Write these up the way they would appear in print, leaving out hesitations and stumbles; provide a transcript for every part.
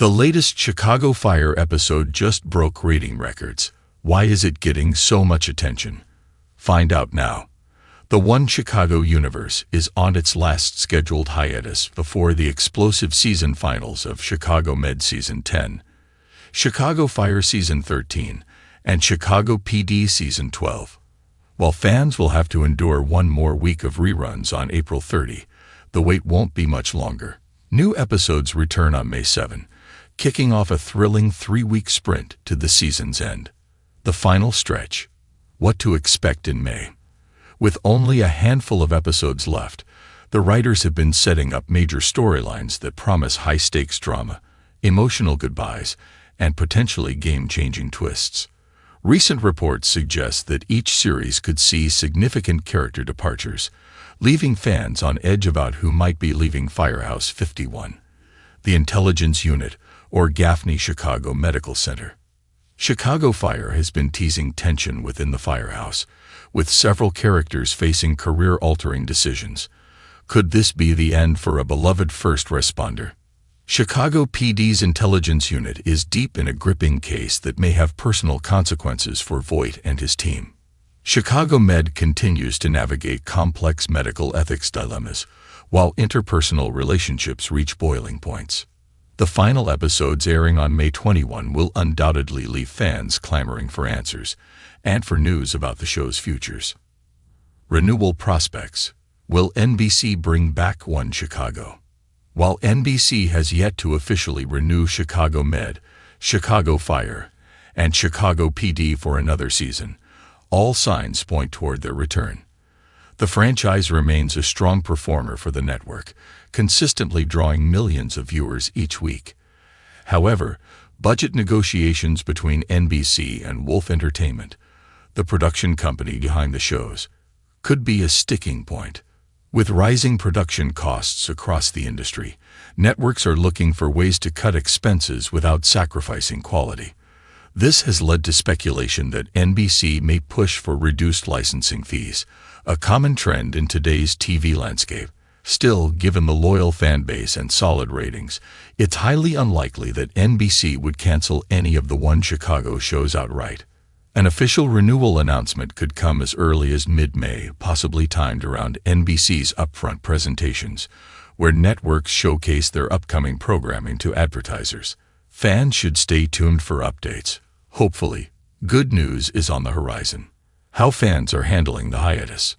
The latest Chicago Fire episode just broke rating records. Why is it getting so much attention? Find out now. The One Chicago universe is on its last scheduled hiatus before the explosive season finals of Chicago Med Season 10, Chicago Fire Season 13, and Chicago P.D. Season 12. While fans will have to endure one more week of reruns on April 30, the wait won't be much longer. New episodes return on May 7, kicking off a thrilling 3-week sprint to the season's end. The final stretch. What to expect in May. With only a handful of episodes left, the writers have been setting up major storylines that promise high-stakes drama, emotional goodbyes, and potentially game-changing twists. Recent reports suggest that each series could see significant character departures, leaving fans on edge about who might be leaving Firehouse 51, the intelligence unit, or Gaffney Chicago Medical Center. Chicago Fire has been teasing tension within the firehouse, with several characters facing career-altering decisions. Could this be the end for a beloved first responder? Chicago PD's intelligence unit is deep in a gripping case that may have personal consequences for Voight and his team. Chicago Med continues to navigate complex medical ethics dilemmas, while interpersonal relationships reach boiling points. The final episodes airing on May 21 will undoubtedly leave fans clamoring for answers and for news about the show's futures. Renewal prospects. Will NBC bring back One Chicago? While NBC has yet to officially renew Chicago Med, Chicago Fire, and Chicago PD for another season, all signs point toward their return. The franchise remains a strong performer for the network, consistently drawing millions of viewers each week. However, budget negotiations between NBC and Wolf Entertainment, the production company behind the shows, could be a sticking point. With rising production costs across the industry, networks are looking for ways to cut expenses without sacrificing quality. This has led to speculation that NBC may push for reduced licensing fees, a common trend in today's TV landscape. Still, given the loyal fan base and solid ratings, it's highly unlikely that NBC would cancel any of the One Chicago shows outright. An official renewal announcement could come as early as mid-May, possibly timed around NBC's upfront presentations, where networks showcase their upcoming programming to advertisers. Fans should stay tuned for updates. Hopefully, good news is on the horizon. How fans are handling the hiatus.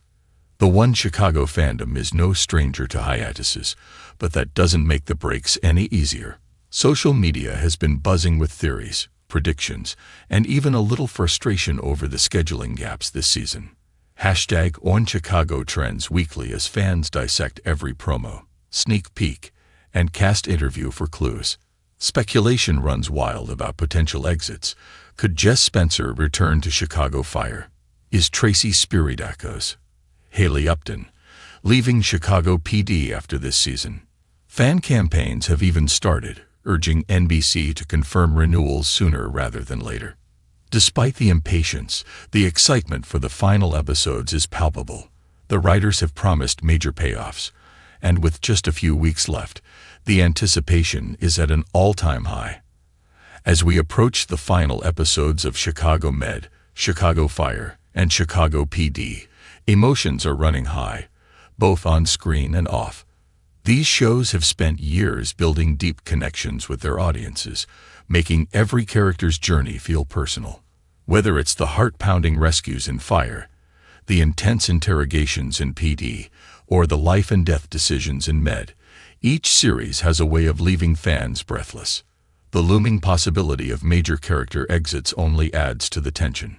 The One Chicago fandom is no stranger to hiatuses, but that doesn't make the breaks any easier. Social media has been buzzing with theories, predictions, and even a little frustration over the scheduling gaps this season. #OneChicago trends weekly as fans dissect every promo, sneak peek, and cast interview for clues. Speculation runs wild about potential exits. Could Jess Spencer return to Chicago Fire? Is Tracy Spiridakos, Haley Upton, leaving Chicago PD after this season? Fan campaigns have even started, urging NBC to confirm renewals sooner rather than later. Despite the impatience, the excitement for the final episodes is palpable. The writers have promised major payoffs, and with just a few weeks left, the anticipation is at an all-time high. As we approach the final episodes of Chicago Med, Chicago Fire, and Chicago PD, emotions are running high, both on screen and off. These shows have spent years building deep connections with their audiences, making every character's journey feel personal. Whether it's the heart-pounding rescues in Fire, the intense interrogations in PD, or the life-and-death decisions in Med, each series has a way of leaving fans breathless. The looming possibility of major character exits only adds to the tension.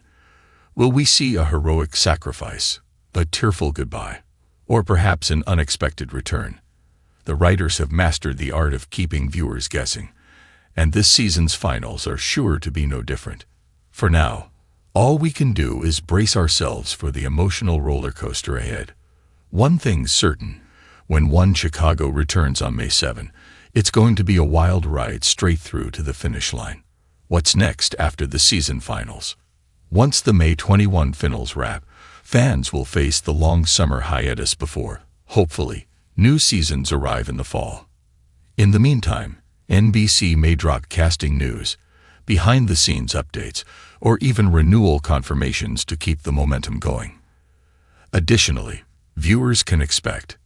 Will we see a heroic sacrifice, a tearful goodbye, or perhaps an unexpected return? The writers have mastered the art of keeping viewers guessing, and this season's finals are sure to be no different. For now, all we can do is brace ourselves for the emotional roller coaster ahead. One thing's certain, when One Chicago returns on May 7, it's going to be a wild ride straight through to the finish line. What's next after the season finals? Once the May 21 finals wrap, fans will face the long summer hiatus before, hopefully, new seasons arrive in the fall. In the meantime, NBC may drop casting news, behind-the-scenes updates, or even renewal confirmations to keep the momentum going. Additionally, viewers can expect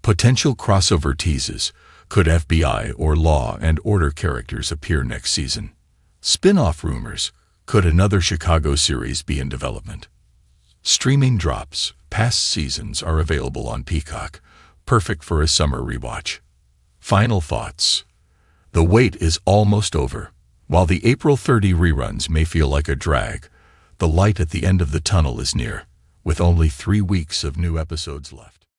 potential crossover teases. Could FBI or Law and Order characters appear next season? Spin-off rumors. Could another Chicago series be in development? Streaming drops. Past seasons are available on Peacock, perfect for a summer rewatch. Final thoughts. The wait is almost over. While the April 30 reruns may feel like a drag, the light at the end of the tunnel is near, with only 3 weeks of new episodes left.